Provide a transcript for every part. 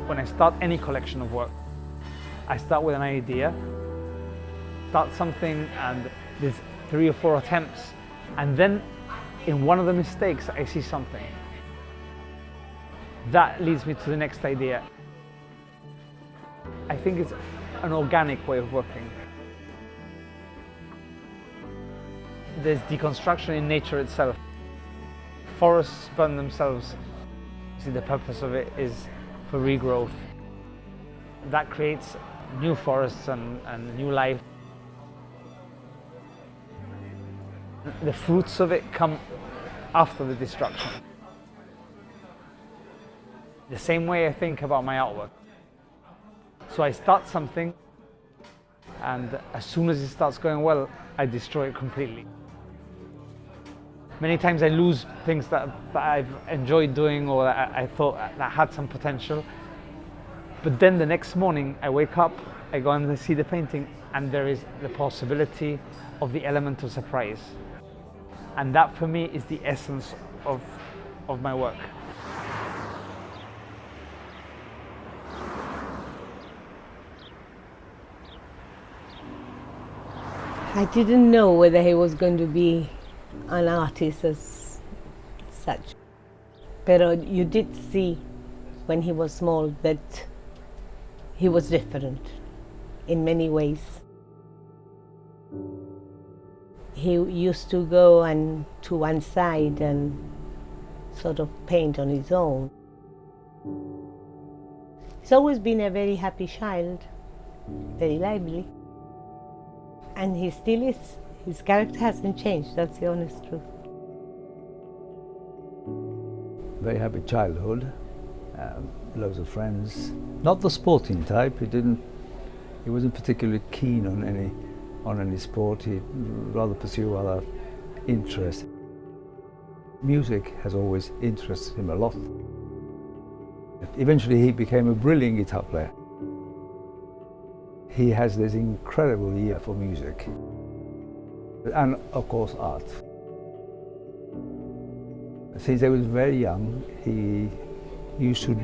When I start any collection of work, I start with an idea, start something, and there's 3 or 4 attempts, and then in one of the mistakes I see something. That leads me to the next idea. I think it's an organic way of working. There's deconstruction in nature itself. Forests burn themselves. See, the purpose of it is for regrowth. That creates new forests and new life. The fruits of it come after the destruction. The same way I think about my artwork. So I start something, and as soon as it starts going well, I destroy it completely. Many times I lose things that I've enjoyed doing or that I thought that had some potential. But then the next morning I wake up, I go and see the painting, and there is the possibility of the element of surprise. And that for me is the essence of my work. I didn't know whether he was going to be an artist as such. But you did see when he was small that he was different in many ways. He used to go to one side and sort of paint on his own. He's always been a very happy child, very lively. And he still is. His character hasn't changed, that's the honest truth. Very happy childhood, loads of friends. Not the sporting type. He wasn't particularly keen on any sport. He'd rather pursue other interests. Music has always interested him a lot. Eventually he became a brilliant guitar player. He has this incredible ear for music. And of course art. Since he was very young, he used to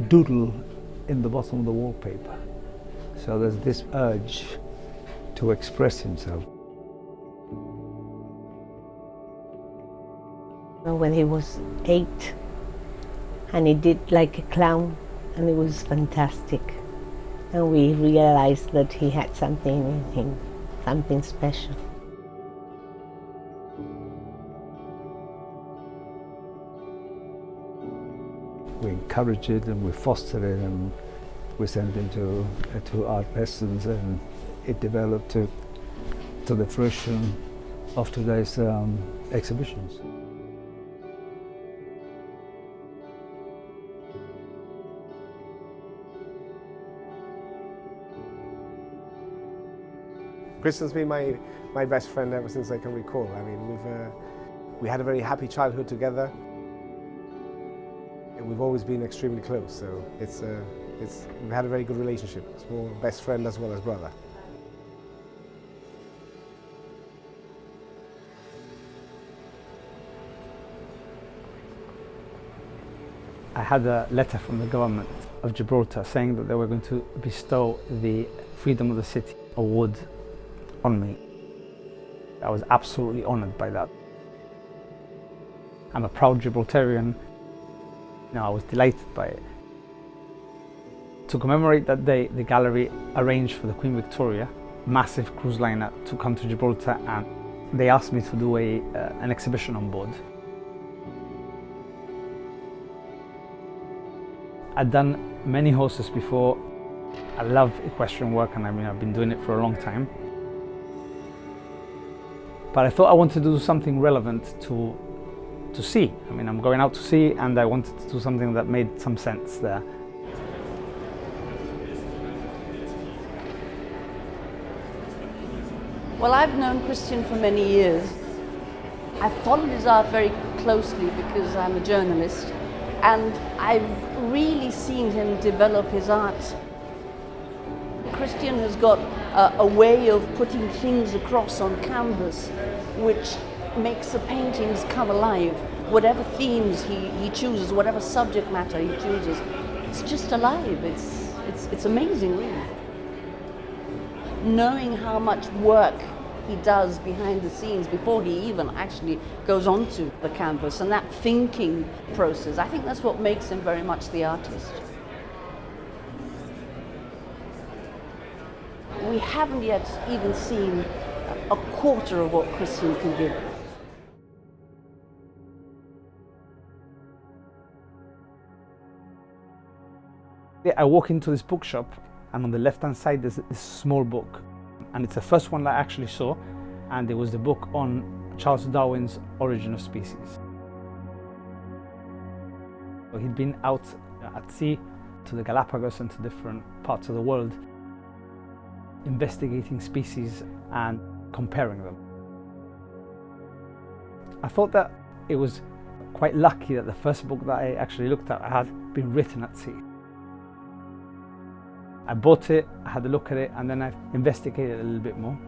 doodle in the bottom of the wallpaper. So there's this urge to express himself. When he was 8, and he did like a clown, and it was fantastic. And we realized that he had something in him, something special. We encourage it and we foster it, and we sent him to art lessons, and it developed to the fruition of today's exhibitions. Christian's been my best friend ever since I can recall. I mean, we had a very happy childhood together. We've always been extremely close, so we've had a very good relationship. It's more best friend as well as brother. I had a letter from the government of Gibraltar saying that they were going to bestow the Freedom of the City award on me. I was absolutely honoured by that. I'm a proud Gibraltarian. I was delighted by it. To commemorate that day, the gallery arranged for the Queen Victoria, massive cruise liner, to come to Gibraltar, and they asked me to do an exhibition on board. I'd done many horses before. I love equestrian work, and I've been doing it for a long time. But I thought I wanted to do something relevant to sea. I'm going out to sea, and I wanted to do something that made some sense there. Well, I've known Christian for many years. I've followed his art very closely because I'm a journalist, and I've really seen him develop his art. Christian has got a way of putting things across on canvas which makes the paintings come alive. Whatever themes he chooses, whatever subject matter he chooses, it's just alive. It's amazing, really. Knowing how much work he does behind the scenes before he even actually goes onto the canvas, and that thinking process, I think that's what makes him very much the artist. We haven't yet even seen a quarter of what Christian can give. I walk into this bookshop, and on the left-hand side there's this small book, and it's the first one that I actually saw, and it was the book on Charles Darwin's Origin of Species. So he'd been out at sea to the Galapagos and to different parts of the world, investigating species and comparing them. I thought that it was quite lucky that the first book that I actually looked at had been written at sea. I bought it, I had a look at it, and then I investigated a little bit more.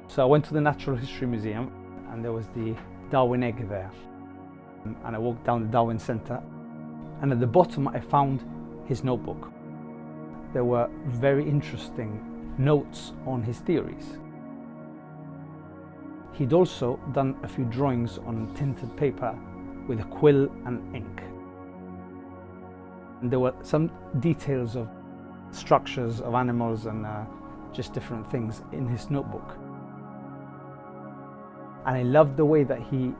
So I went to the Natural History Museum, and there was the Darwin egg there. And I walked down the Darwin Centre, and at the bottom I found his notebook. There were very interesting notes on his theories. He'd also done a few drawings on tinted paper with a quill and ink. And there were some details of structures of animals and just different things in his notebook. And I loved the way that he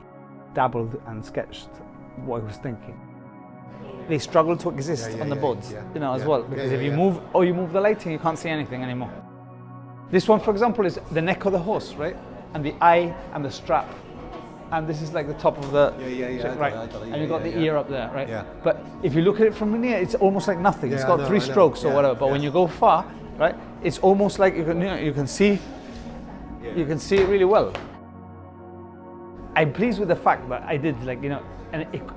dabbled and sketched what he was thinking. They struggle to exist on the boards, as well, because if you move the lighting, you can't see anything anymore. This one, for example, is the neck of the horse, right? And the eye and the strap. And this is like the top of the right, and you've got the ear up there, right? Yeah. But if you look at it from near, it's almost like nothing. It's got three strokes or whatever. But when you go far, right, it's almost like you can see it really well. I'm pleased with the fact that I did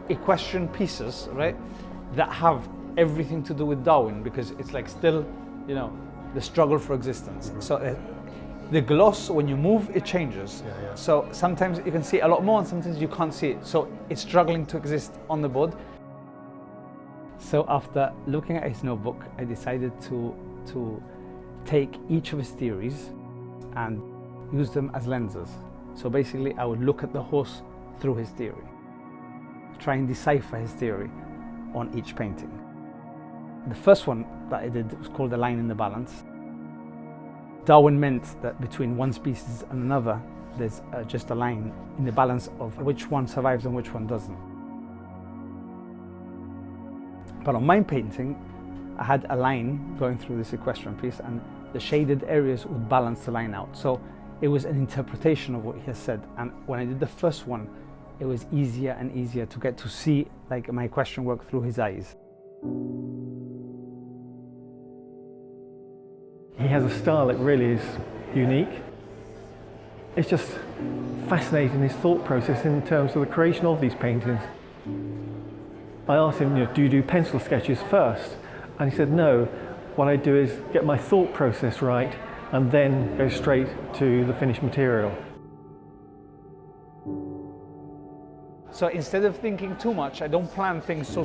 equestrian pieces, right, that have everything to do with Darwin, because it's like still, the struggle for existence. Mm-hmm. So the gloss, when you move, it changes. So sometimes you can see a lot more and sometimes you can't see it. So it's struggling to exist on the board. So after looking at his notebook, I decided to take each of his theories and use them as lenses. So basically I would look at the horse through his theory, try and decipher his theory on each painting. The first one that I did was called A Line in the Balance. Darwin meant that between one species and another, there's just a line in the balance of which one survives and which one doesn't. But on my painting, I had a line going through this equestrian piece, and the shaded areas would balance the line out. So it was an interpretation of what he has said. And when I did the first one, it was easier and easier to get to see my equestrian work through his eyes. He has a style that really is unique. It's just fascinating, his thought process in terms of the creation of these paintings. I asked him, do you do pencil sketches first? And he said, no, what I do is get my thought process right and then go straight to the finished material. So instead of thinking too much, I don't plan things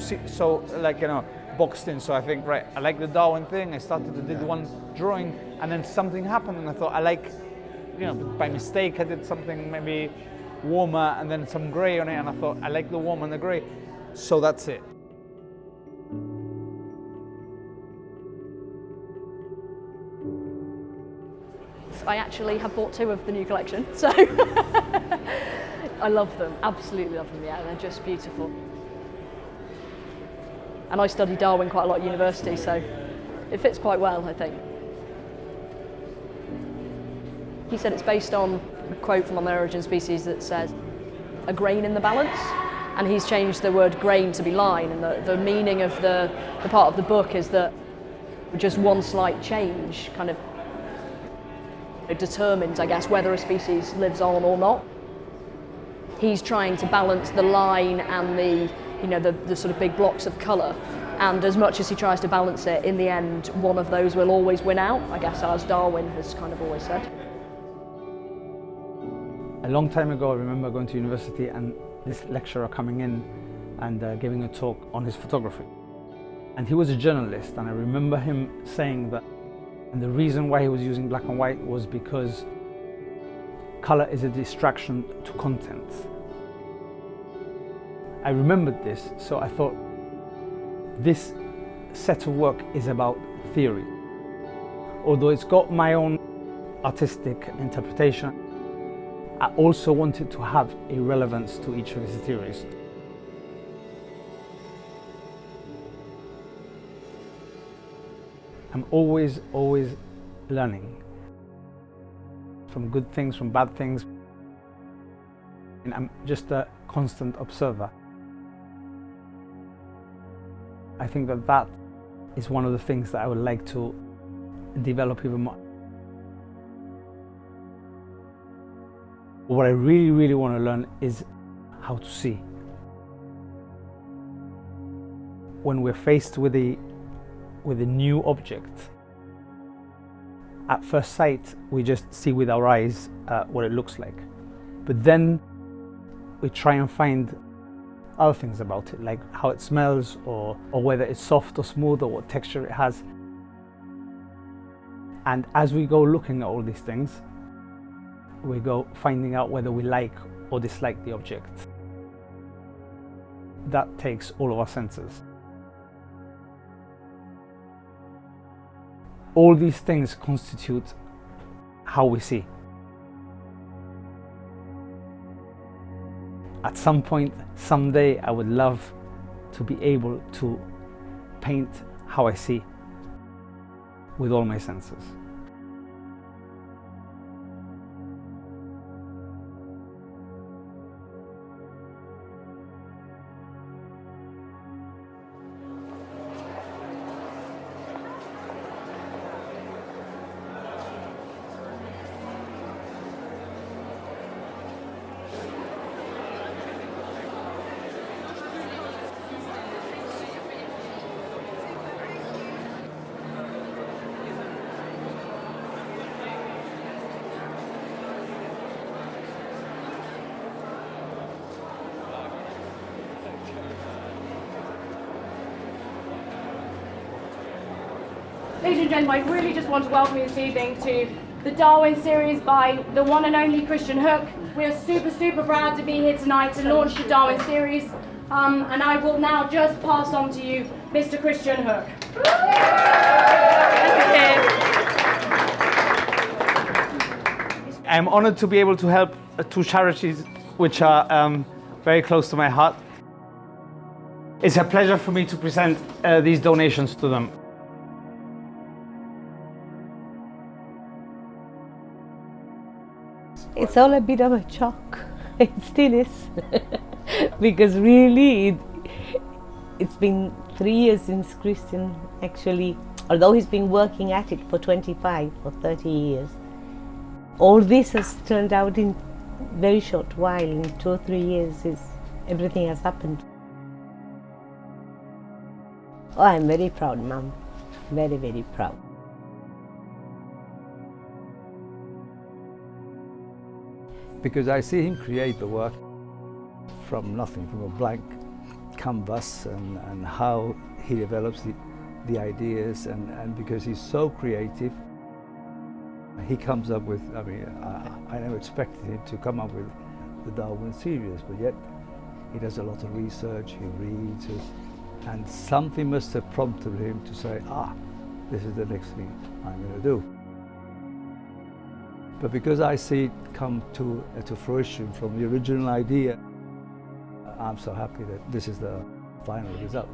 boxed in. So I think, right, I like the Darwin thing. I started to do one drawing, and then something happened, and I thought by mistake I did something maybe warmer, and then some grey on it, and I thought I like the warm and the grey. So that's it. I actually have bought 2 of the new collection, so I love them, absolutely love them, they're just beautiful. And I studied Darwin quite a lot at university, so it fits quite well, I think. He said it's based on a quote from On the Origin of Species that says, a grain in the balance, and he's changed the word grain to be line, and the meaning of the part of the book is that just one slight change kind of determines, I guess, whether a species lives on or not. He's trying to balance the line and the sort of big blocks of colour, and as much as he tries to balance it, in the end one of those will always win out, I guess, as Darwin has kind of always said. A long time ago, I remember going to university and this lecturer coming in and giving a talk on his photography. And he was a journalist, and I remember him saying that, and the reason why he was using black and white was because color is a distraction to content. I remembered this, so I thought this set of work is about theory. Although it's got my own artistic interpretation, I also wanted to have a relevance to each of his theories. I'm always learning. From good things, from bad things. And I'm just a constant observer. I think that that is one of the things that I would like to develop even more. What I really want to learn is how to see. When we're faced with a new object, at first sight we just see with our eyes what it looks like. But then we try and find other things about it, like how it smells, or whether it's soft or smooth, or what texture it has. And as we go looking at all these things, we go finding out whether we like or dislike the object. That takes all of our senses. All these things constitute how we see. At some point, someday, I would love to be able to paint how I see with all my senses. Ladies and gentlemen, I really just want to welcome you this evening to the Darwin Series by the one and only Christian Hook. We are super proud to be here tonight to launch the Darwin Series, and I will now just pass on to you, Mr. Christian Hook. I'm honored to be able to help two charities which are very close to my heart. It's a pleasure for me to present these donations to them. It's all a bit of a shock. It still is. Because really, it's been 3 years since Christian actually, although he's been working at it for 25 or 30 years, all this has turned out in very short while. In 2 or 3 years, everything has happened. Oh, I'm very proud, Mum. Very proud. Because I see him create the work from nothing, from a blank canvas, and how he develops the ideas, and because he's so creative, he comes up with, I mean, I never expected him to come up with the Darwin Series, but yet he does a lot of research, he reads, and something must have prompted him to say, this is the next thing I'm going to do. But because I see it come to fruition from the original idea, I'm so happy that this is the final result.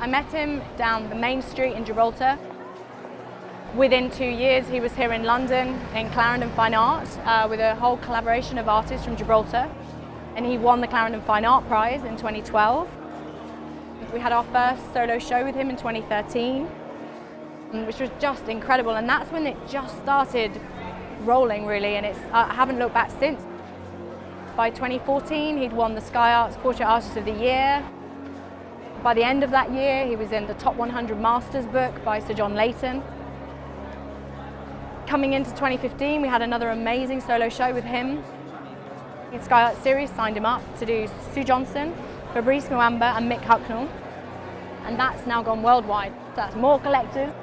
I met him down the main street in Gibraltar. Within 2 years, he was here in London in Clarendon Fine Arts with a whole collaboration of artists from Gibraltar. And he won the Clarendon Fine Art Prize in 2012. We had our first solo show with him in 2013. Which was just incredible, and that's when it just started rolling really, and I haven't looked back since. By 2014 he'd won the Sky Arts Portrait Artist of the Year. By the end of that year he was in the Top 100 Masters book by Sir John Layton. Coming into 2015 we had another amazing solo show with him. Darwin Series signed him up to do Sue Johnson, Fabrice Muamba and Mick Hucknall, and that's now gone worldwide. That's more collectors.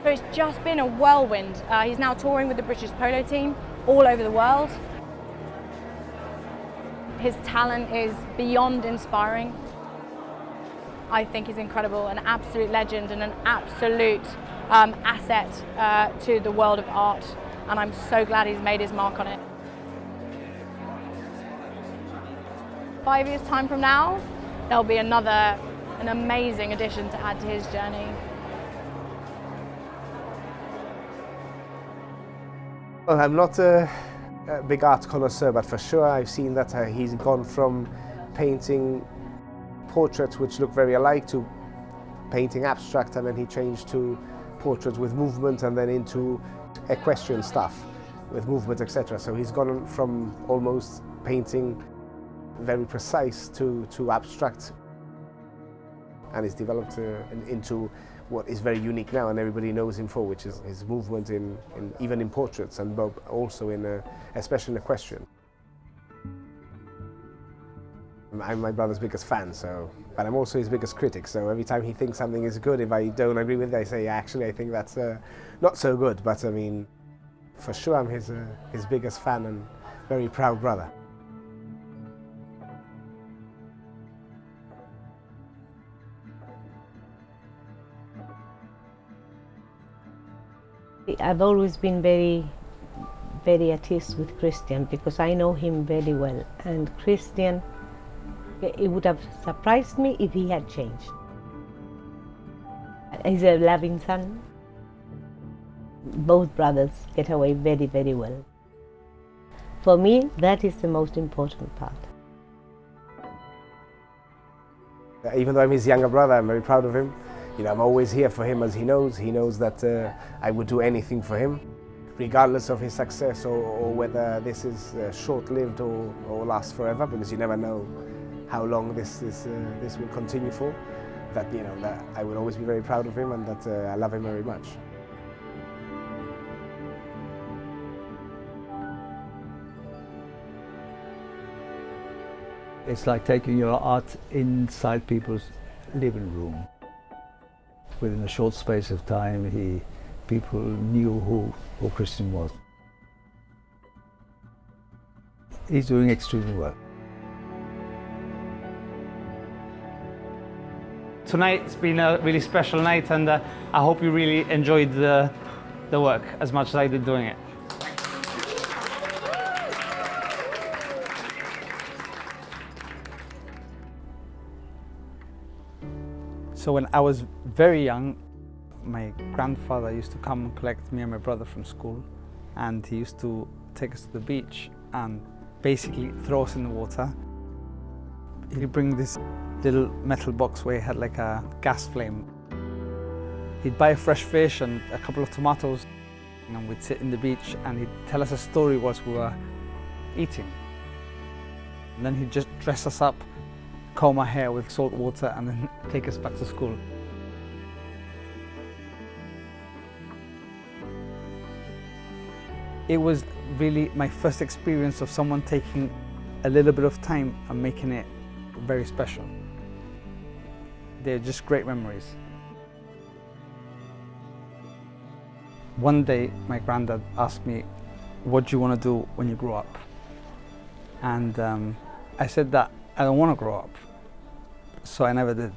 So it's just been a whirlwind. He's now touring with the British polo team all over the world. His talent is beyond inspiring. I think he's incredible, an absolute legend and an absolute asset to the world of art, and I'm so glad he's made his mark on it. 5 years' time from now, there'll be an amazing addition to add to his journey. Well, I'm not a big art connoisseur, but for sure I've seen that he's gone from painting portraits which look very alike to painting abstract, and then he changed to portraits with movement, and then into equestrian stuff with movement, etc. So he's gone from almost painting very precise to abstract, and he's developed into what is very unique now and everybody knows him for, which is his movement even in portraits, and also especially in equestrian. I'm my brother's biggest fan, but I'm also his biggest critic, so every time he thinks something is good, if I don't agree with it, I say, actually, I think that's not so good. But I mean, for sure, I'm his biggest fan and very proud brother. I've always been very at ease with Christian because I know him very well, and Christian, it would have surprised me if he had changed. He's a loving son. Both brothers get away very, very well. For me, that is the most important part. Even though I'm his younger brother, I'm very proud of him. You know, I'm always here for him, as he knows. He knows that I would do anything for him, regardless of his success or whether this is short-lived or lasts forever, because you never know how long this will continue for. That I will always be very proud of him, and that I love him very much. It's like taking your art inside people's living room. Within a short space of time, people knew who Christian was. He's doing extremely well. Tonight's been a really special night, and I hope you really enjoyed the work as much as I did doing it. So when I was very young, my grandfather used to come and collect me and my brother from school, and he used to take us to the beach and basically throw us in the water. He'd bring this little metal box where he had like a gas flame. He'd buy fresh fish and a couple of tomatoes, and we'd sit in the beach and he'd tell us a story whilst we were eating. And then he'd just dress us up, comb our hair with salt water, and then take us back to school. It was really my first experience of someone taking a little bit of time and making it very special. They're just great memories. One day my granddad asked me, "What do you want to do when you grow up?" And I said that I don't want to grow up, so I never did.